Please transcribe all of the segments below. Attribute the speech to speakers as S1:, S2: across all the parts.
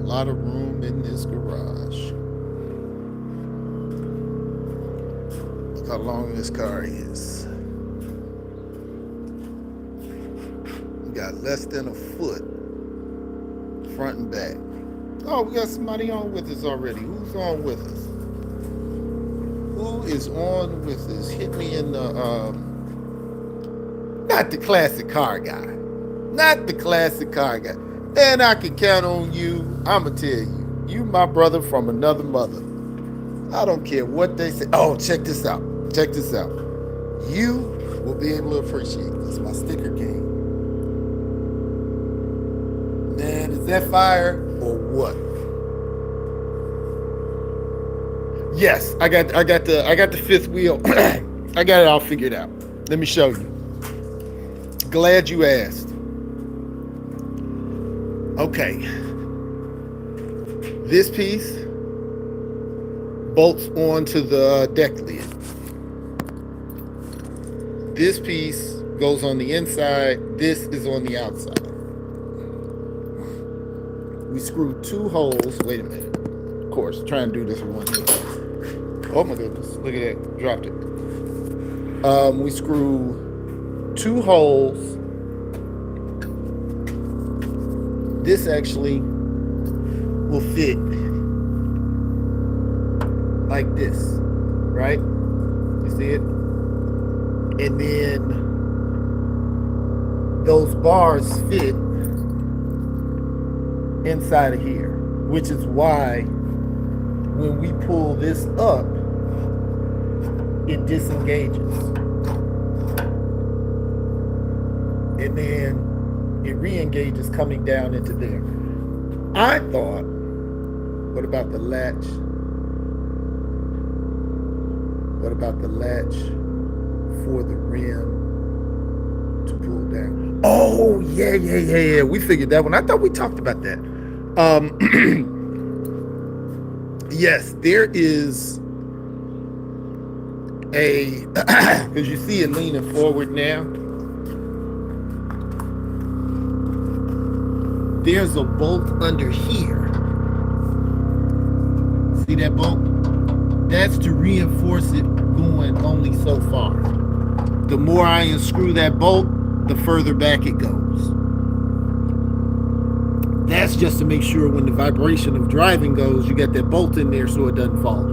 S1: lot of room in this garage. Look how long this car is. We got less than a foot, front and back. Oh, we got somebody on with us already. Who's on with us? Who is on with us? Hit me in the, not the classic car guy. Not the classic car guy. And I can count on you. I'ma tell you. You my brother from another mother. I don't care what they say. Oh, check this out. Check this out. You will be able to appreciate this. My sticker game. Man, is that fire or what? Yes, I got the fifth wheel. I got it all figured out. Let me show you. Glad you asked. Okay. This piece bolts onto the deck lid. This piece goes on the inside. This is on the outside. We screwed two holes. Wait a minute. Of course, try and do this with one hand. Oh my goodness. Look at that. Dropped it. We screw two holes. This actually will fit like this, right? You see it? And then those bars fit inside of here, which is why when we pull this up, it disengages. And then it re-engages coming down into there. I thought, what about the latch? What about the latch for the rim to pull down? Oh, yeah. We figured that one. I thought we talked about that. Yes, there is a, because you see it leaning forward now. There's a bolt under here. See that bolt? That's to reinforce it going only so far. The more I unscrew that bolt, the further back it goes. That's just to make sure when the vibration of driving goes, you got that bolt in there so it doesn't fall.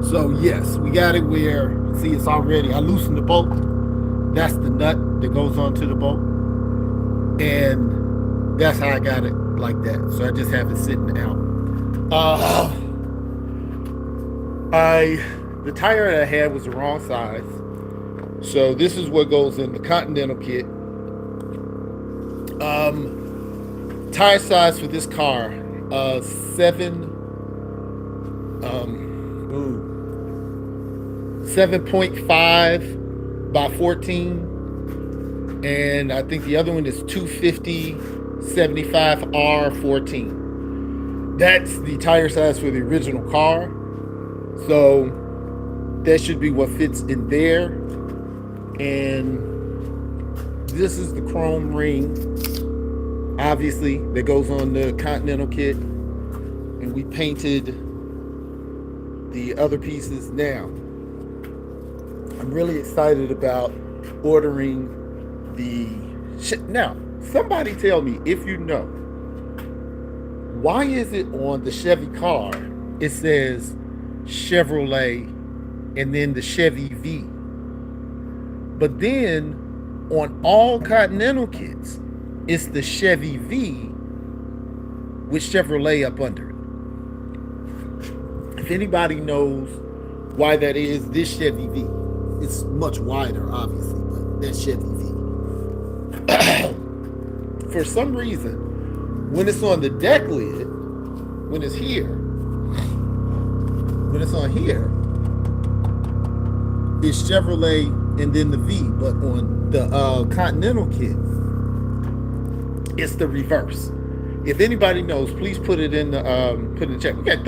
S1: So yes, we got it where, see, it's already, I loosened the bolt. That's the nut that goes onto the bolt. And that's how I got it like that. So I just have it sitting out. The tire that I had was the wrong size. So this is what goes in the Continental kit. Tire size for this car, 7.5 by 14. And I think the other one is 250 75R14. That's the tire size for the original car. So that should be what fits in there. And this is the chrome ring, obviously, that goes on the Continental kit. And we painted the other pieces now. I'm really excited about ordering the now. Somebody tell me if you know, why is it on the Chevy car it says Chevrolet and then the Chevy V, but then on all Continental kits it's the Chevy V with Chevrolet up under it? If anybody knows why that is, this Chevy V, it's much wider obviously, but that Chevy V. For some reason, when it's on the deck lid, when it's on here, it's Chevrolet and then the V. But on the Continental kit, it's the reverse. If anybody knows, please put it in the chat. We got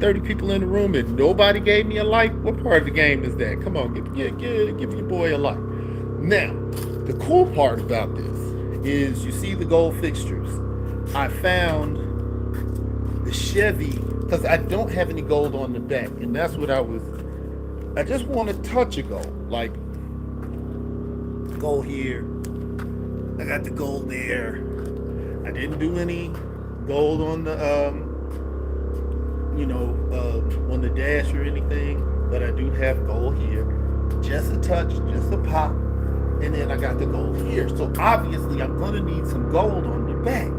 S1: 30 people in the room and nobody gave me a like. What part of the game is that? Come on, give your boy a like. Now, the cool part about this is you see the gold fixtures. I found the Chevy, because I don't have any gold on the back, and that's what I just want a touch of gold, like gold here. I got the gold there. I didn't do any gold on the on the dash or anything, but I do have gold here. Just a touch, just a pop, and then I got the gold here. So obviously I'm gonna need some gold on the back.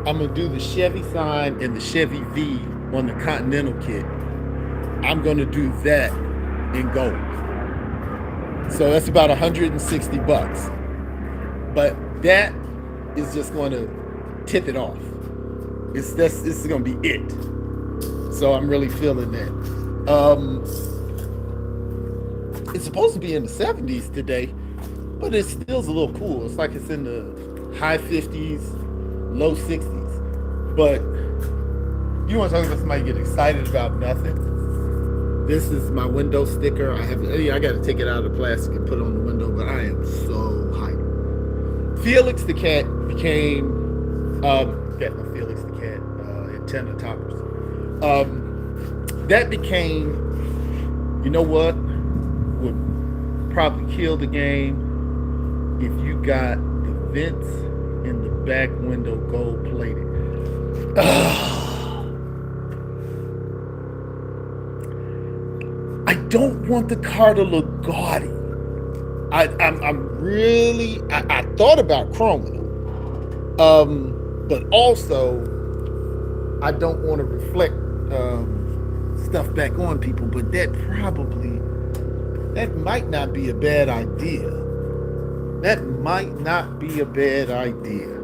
S1: I'm gonna do the Chevy sign and the Chevy V on the Continental kit. I'm gonna do that in gold. So that's about 160 bucks. But that is just gonna tip it off. This is gonna be it. So I'm really feeling that. It's supposed to be in the 70s today, but it still's a little cool. It's like it's in the high 50s, low 60s. But you want to talk about somebody get excited about nothing? This is my window sticker. I got to take it out of the plastic and put it on the window, but I am so hyped. Felix the cat became Felix the cat antenna toppers. That became, you know what, would probably kill the game if you got the vents in the back window gold plated. I don't want the car to look gaudy. I thought about chroming them, but also I don't want to reflect stuff back on people. But that might not be a bad idea. That might not be a bad idea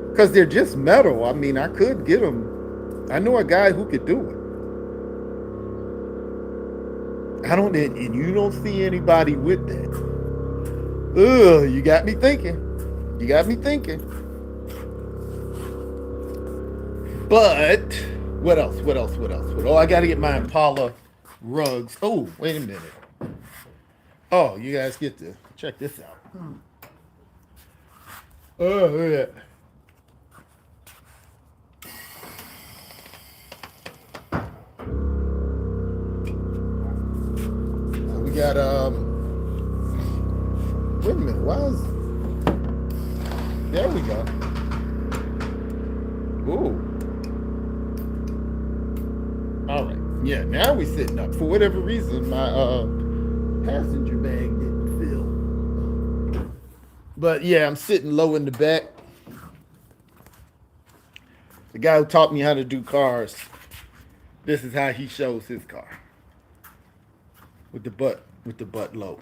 S1: because they're just metal. I mean, I could get them. I know a guy who could do it. And you don't see anybody with that. Ugh, you got me thinking. But what else? Oh, I got to get my Impala rugs. Oh, wait a minute. Oh, you guys get to check this out. Oh, look at that. We got wait a minute, why is there we go. Ooh. Alright. Yeah, now we sitting up. For whatever reason, my passenger bag didn't fill. But yeah, I'm sitting low in the back. The guy who taught me how to do cars, this is how he shows his car. With the butt low.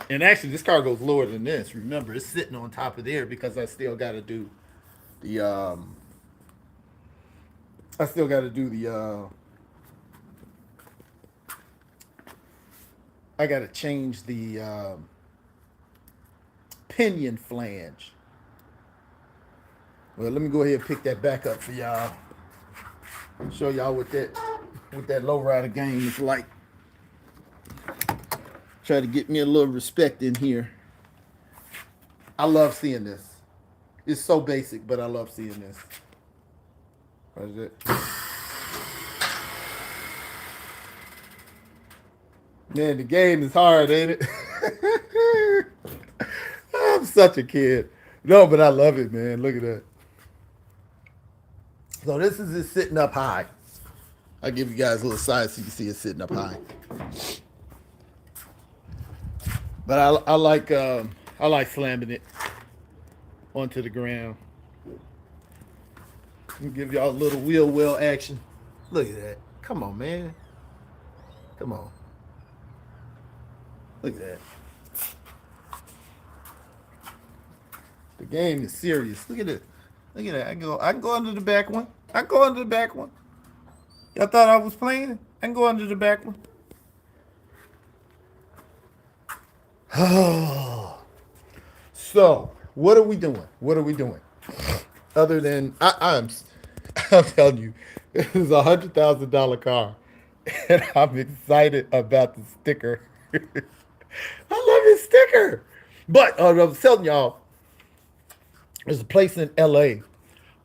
S1: And actually this car goes lower than this. Remember, it's sitting on top of there because I still gotta do the I gotta change the pinion flange. Well, let me go ahead and pick that back up for y'all. Show y'all what that lowrider game is like. Try to get me a little respect in here. I love seeing this. It's so basic, but I love seeing this. What is it? Man, the game is hard, ain't it? I'm such a kid. No, but I love it, man. Look at that. So this is it sitting up high. I'll give you guys a little side so you can see it sitting up high. But I like slamming it onto the ground. Let me give y'all a little wheel well action. Look at that. Come on, man. Come on. Look at that. The game is serious. Look at it. Look at that. I can go under the back one. Y'all thought I was playing? I can go under the back one. So, what are we doing? Other than I'm telling you, this is $100,000 car, and I'm excited about the sticker. I love his sticker. But I was telling y'all, there's a place in LA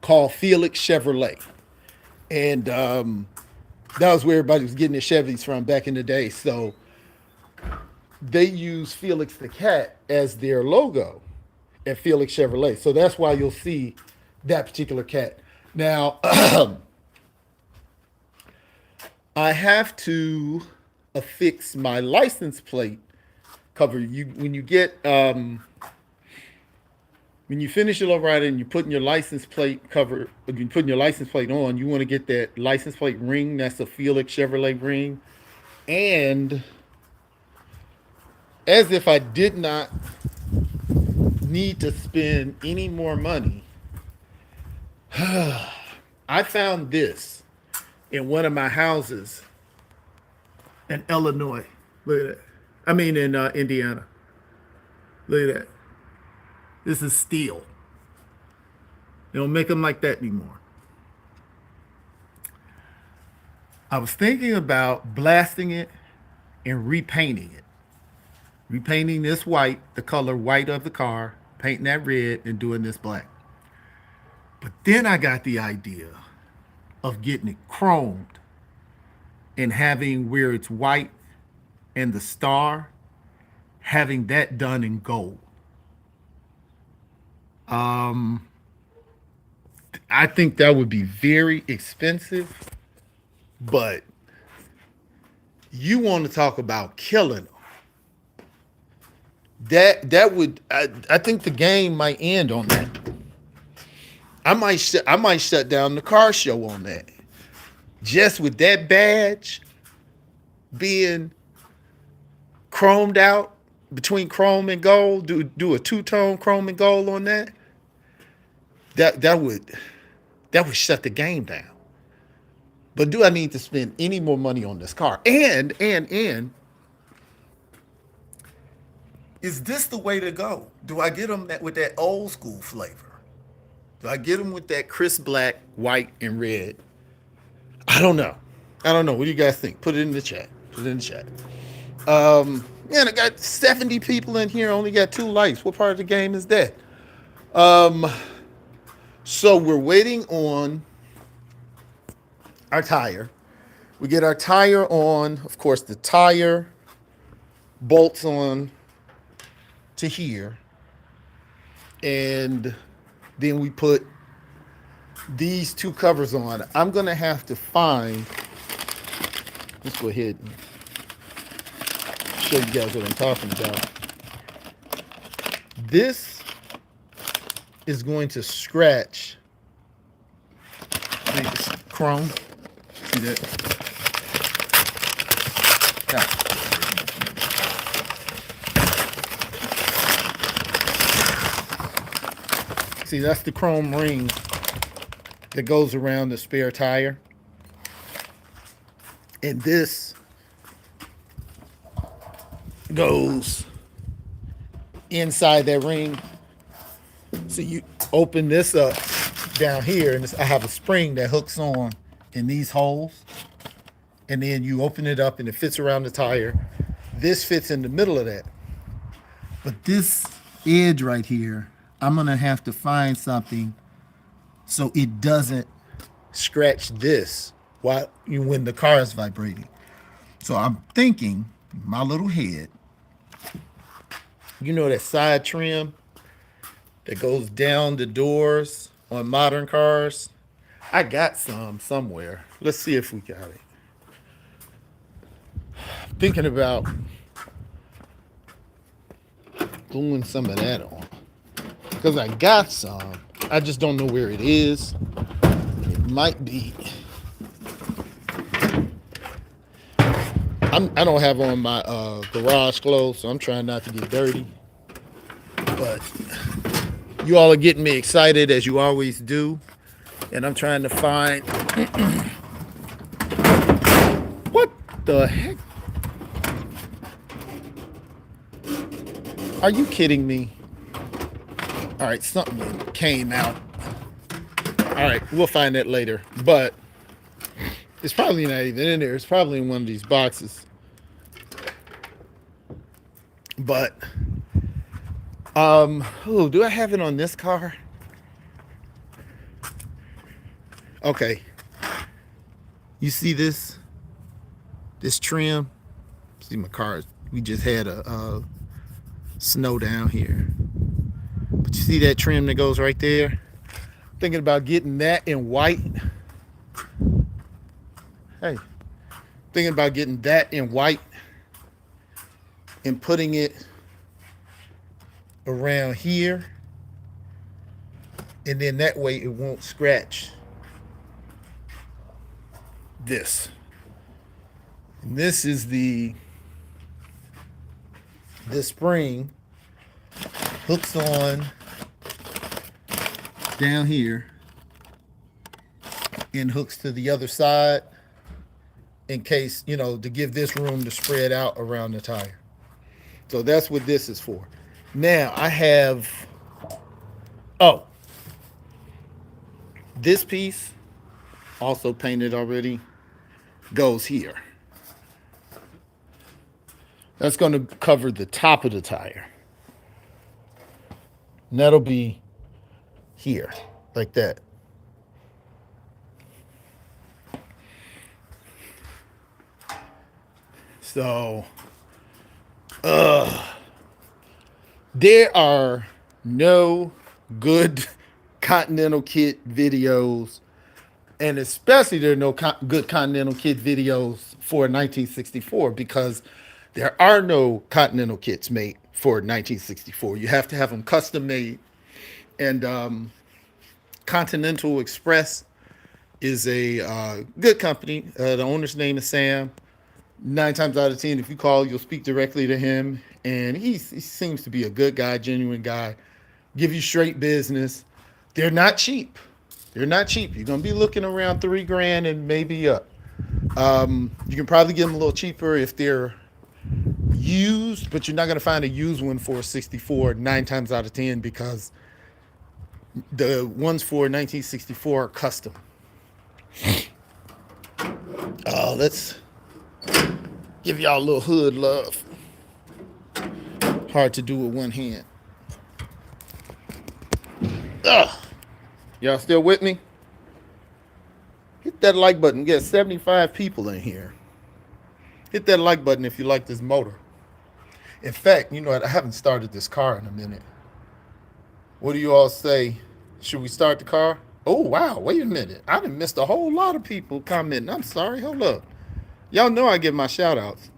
S1: called Felix Chevrolet. And that was where everybody was getting their Chevys from back in the day. So they use Felix the cat as their logo at Felix Chevrolet. So that's why you'll see that particular cat. Now, I have to affix my license plate cover. You when you finish your lowrider and you're putting your license plate cover, you're putting your license plate on, you want to get that license plate ring. That's a Felix Chevrolet ring. And as if I did not need to spend any more money, I found this in one of my houses in Illinois. Look at that. I mean, in Indiana. Look at that. This is steel. They don't make them like that anymore. I was thinking about blasting it and repainting it. Repainting this white, the color white of the car, painting that red, and doing this black. But then I got the idea of getting it chromed and having where it's white and the star, having that done in gold. I think that would be very expensive, but you want to talk about killing them. That would I think the game might end on that. I might shut down the car show on that. Just with that badge being chromed out between chrome and gold, do a two-tone chrome and gold on that. That would shut the game down. But do I need to spend any more money on this car? And is this the way to go? Do I get them with that old school flavor? Do I get them with that crisp black, white, and red? I don't know. What do you guys think? Put it in the chat. Man, I got 70 people in here. Only got 2 likes. What part of the game is that? So we're waiting on our tire. We get our tire on. Of course, the tire bolts on to here. And then we put these 2 covers on. I'm going to have to find, let's go ahead and show you guys what I'm talking about. This is going to scratch this chrome. See that? See, that's the chrome ring that goes around the spare tire. And this goes inside that ring. So you open this up down here, and I have a spring that hooks on in these holes. And then you open it up and it fits around the tire. This fits in the middle of that. But this edge right here, I'm going to have to find something so it doesn't scratch this when the car is vibrating. So I'm thinking, my little head, you know that side trim that goes down the doors on modern cars? I got some somewhere. Let's see if we got it. I'm thinking about gluing some of that on. Because I got some. I just don't know where it is. It might be. I don't have on my garage clothes, so I'm trying not to get dirty. But you all are getting me excited, as you always do. And I'm trying to find... What the heck? Are you kidding me? All right, something came out. All right, we'll find that later. But it's probably not even in there. It's probably in one of these boxes. But, do I have it on this car? Okay. You see this trim? See my car. We just had a snow down here. But you see that trim that goes right there? Thinking about getting that in white. Hey, thinking about getting that in white and putting it around here. And then that way it won't scratch this. And this is the spring hooks on down here and hooks to the other side in case, to give this room to spread out around the tire. So that's what this is for. Now I have, this piece also painted already goes here. That's going to cover the top of the tire. And that'll be here, like that. So, there are no good Continental kit videos, and especially there are no good Continental kit videos for 1964 because there are no Continental kits made for 1964. You have to have them custom made. And Continental Express is a good company. The owner's name is Sam. 9 times out of 10, if you call, you'll speak directly to him. And he seems to be a good guy, genuine guy. Give you straight business. They're not cheap. They're not cheap. You're going to be looking around $3,000 and maybe up. You can probably get them a little cheaper if they're used, but you're not going to find a used one for 64 9 times out of 10 because the ones for 1964 are custom. Let's give y'all a little hood love. Hard to do with one hand. Y'all still with me? Hit that like button. We got 75 people in here. Hit that like button if you like this motor. In fact, you know what? I haven't started this car in a minute. What do you all say? Should we start the car? Oh, wow. Wait a minute. I done missed a whole lot of people commenting. I'm sorry. Hold up. Y'all know I give my shout outs.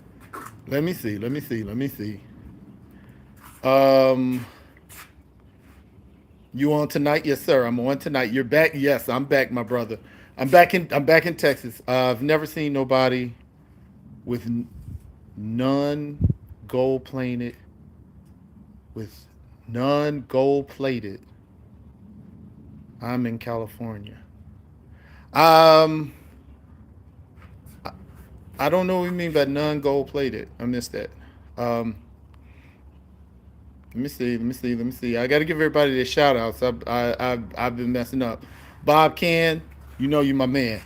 S1: Let me see. You on tonight? Yes, sir. I'm on tonight. You're back? Yes, I'm back, my brother. I'm back in Texas. I've never seen nobody with none gold plated. I'm in California. I don't know what you mean by none gold plated. I missed that. Let me see. I got to give everybody their shout outs. I've been messing up. Bob Can, you my man.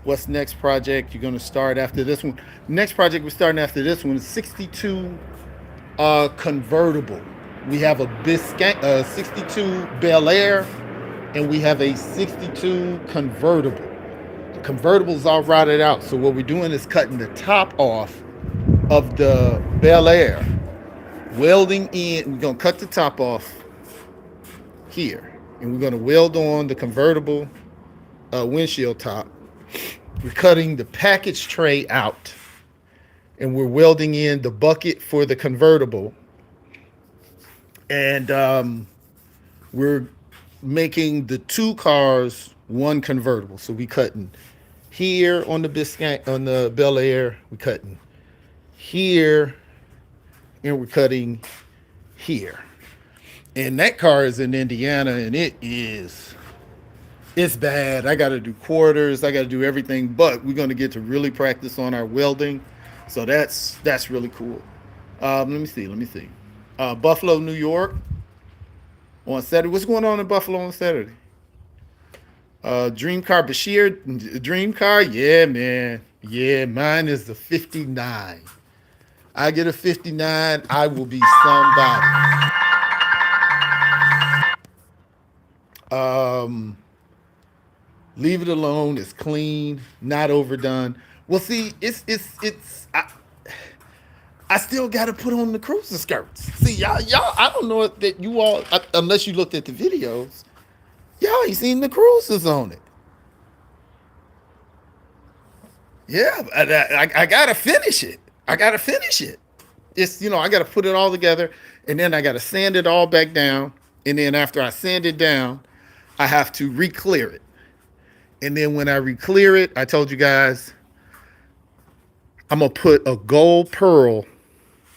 S1: What's next project you're going to start after this one? Next project we're starting after this one is 62 convertible. We have a 62 Bel Air, and we have a 62 convertible. The convertible's all rotted out, so what we're doing is cutting the top off of the Bel Air, welding in. We're going to cut the top off here, and we're going to weld on the convertible windshield top. We're cutting the package tray out, and we're welding in the bucket for the convertible. And we're making the two cars one convertible. So we cutting here on the Bel Air, we're cutting here, and we're cutting here. And that car is in Indiana, and it's bad. I got to do quarters. I got to do everything, but we're going to get to really practice on our welding. So that's really cool. Let me see. Buffalo, New York on Saturday. What's going on in Buffalo on Saturday? Dream car, Bashir. Dream car? Yeah, man. Yeah, mine is the 59. I get a 59, I will be somebody. Um, leave it alone. It's clean, not overdone. Well, see, it's. I still got to put on the cruiser skirts. See, y'all. I don't know that you all, unless you looked at the videos, y'all ain't seen the cruisers on it. Yeah, I gotta finish it. I gotta finish it. It's I gotta put it all together, and then I gotta sand it all back down, and then after I sand it down, I have to re-clear it, and then when I re-clear it, I told you guys I'm gonna put a gold pearl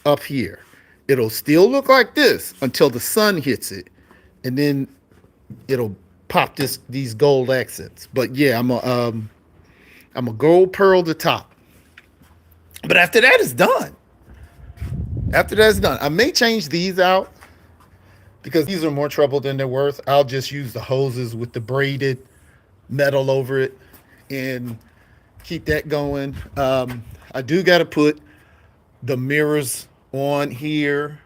S1: up here. It'll still look like this until the sun hits it, and then it'll pop these gold accents. But yeah, I'm a gold pearl the top. But after that, it's done. After that's done, I may change these out because these are more trouble than they're worth. I'll just use the hoses with the braided metal over it and keep that going. I do got to put the mirrors on here.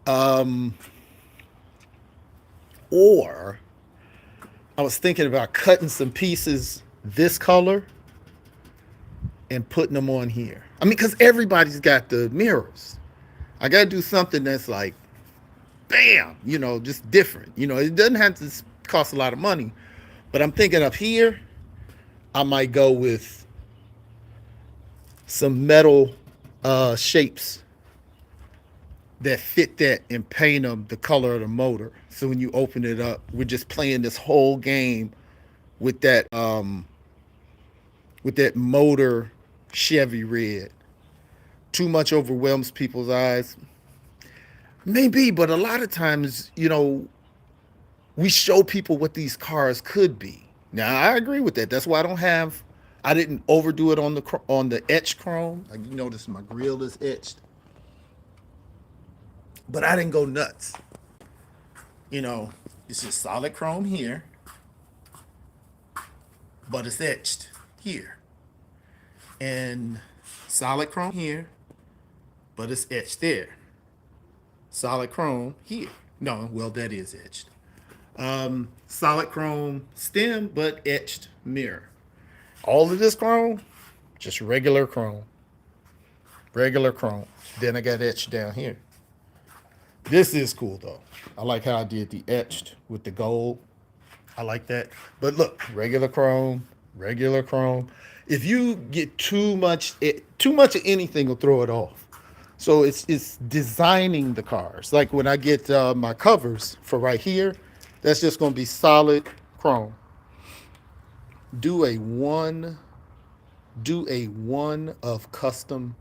S1: Um, or I was thinking about cutting some pieces this color and putting them on here. I mean, because everybody's got the mirrors. I got to do something that's like, bam, just different. It doesn't have to cost a lot of money. But I'm thinking up here, I might go with some metal shapes that fit that and paint them the color of the motor. So when you open it up, we're just playing this whole game with that motor Chevy red. Too much overwhelms people's eyes. Maybe, but a lot of times, we show people what these cars could be. Now, I agree with that. That's why I didn't overdo it on the etched chrome. Like you notice my grill is etched. But I didn't go nuts. It's just solid chrome here, but it's etched here. And solid chrome here, but it's etched there. Solid chrome here. No, well, that is etched. Solid chrome stem, but etched mirror. All of this chrome, just regular chrome. Regular chrome. Then I got etched down here. This is cool though. I like how I did the etched with the gold. I like that. But look, regular chrome, regular chrome. If you get too much of anything will throw it off. So it's designing the cars. Like when I get my covers for right here, that's just going to be solid chrome. Do a one of custom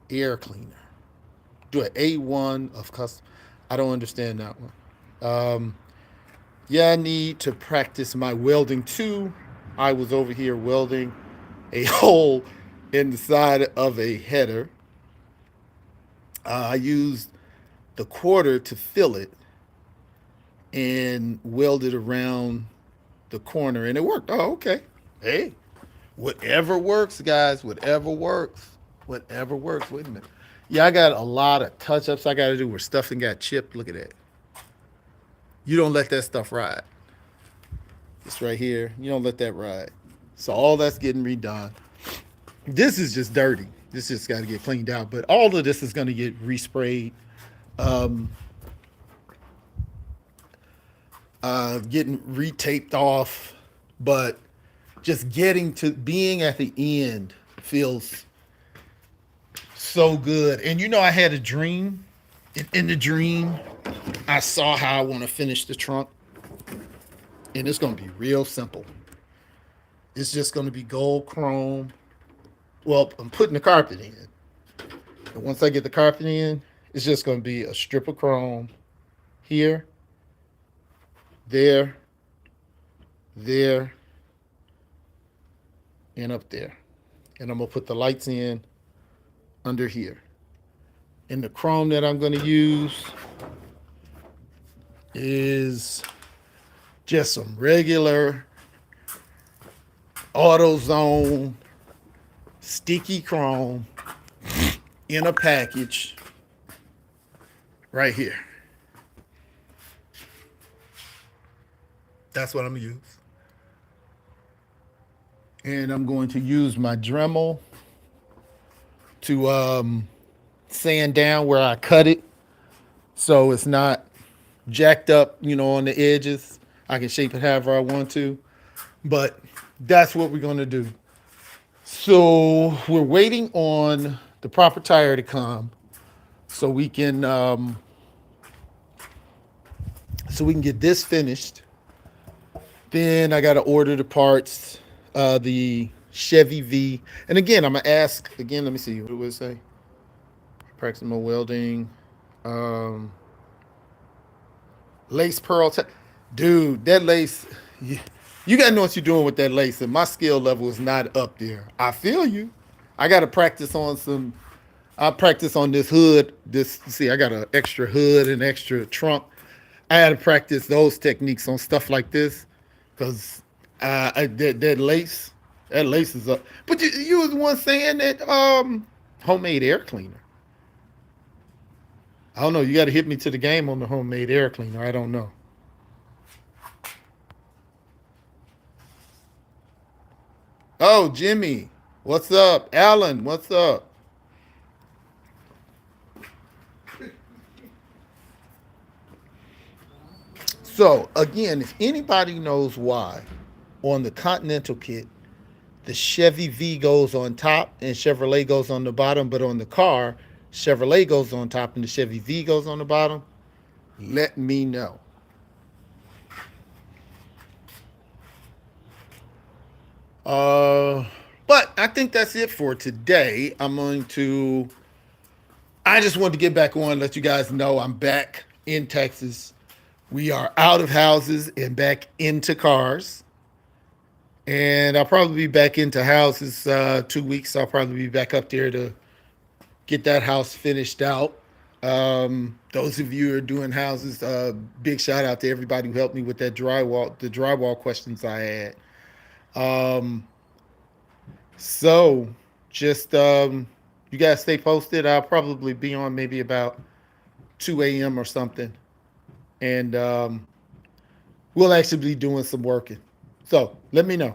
S1: air cleaner. Do an A1 of custom. I don't understand that one. Yeah, I need to practice my welding too. I was over here welding a hole in the side of a header. I used the quarter to fill it and welded around the corner, and it worked. Oh, okay. Hey, whatever works, guys. Whatever works. Whatever works. Wait a minute. Yeah, I got a lot of touch-ups I got to do where stuffing got chipped. Look at that. You don't let that stuff ride. It's right here. You don't let that ride. So all that's getting redone. This is just dirty. This just got to get cleaned out. But all of this is going to get resprayed. Getting retaped off. But just getting to being at the end feels so good. And I had a dream. In the dream, I saw how I want to finish the trunk. And it's going to be real simple. It's just going to be gold chrome. Well, I'm putting the carpet in. And once I get the carpet in, it's just going to be a strip of chrome here, there, and up there. And I'm going to put the lights in under here. And the chrome that I'm going to use is just some regular AutoZone sticky chrome in a package right here. That's what I'm gonna use. And I'm going to use my Dremel to sand down where I cut it so it's not jacked up, on the edges. I can shape it however I want to. But that's what we're going to do. So we're waiting on the proper tire to come so we can get this finished. Then I got to order the parts, the Chevy V. And again, I'm going to ask, again, let me see, what do it say? Proximal welding, um, lace pearl. Dude, that lace, you got to know what you're doing with that lace. And my skill level is not up there. I feel you. I got to practice on some, I practice on this hood. See, I got an extra hood and extra trunk. I had to practice those techniques on stuff like this because that lace is up. But you was the one saying that homemade air cleaner. I don't know. You got to hit me to the game on the homemade air cleaner. I don't know. Oh, Jimmy, what's up? Alan, what's up? So again, if anybody knows why on the Continental kit the Chevy V goes on top and Chevrolet goes on the bottom, but on the car, Chevrolet goes on top and the Chevy V goes on the bottom, let me know. Uh, but I think that's it for today. I just wanted to get back on, let you guys know I'm back in Texas. We are out of houses and back into cars. And I'll probably be back into houses 2 weeks. I'll probably be back up there to get that house finished out. Those of you who are doing houses, big shout out to everybody who helped me with the drywall questions I had. Um, so just you guys stay posted. I'll probably be on maybe about 2 a.m. or something, and we'll actually be doing some working. So let me know.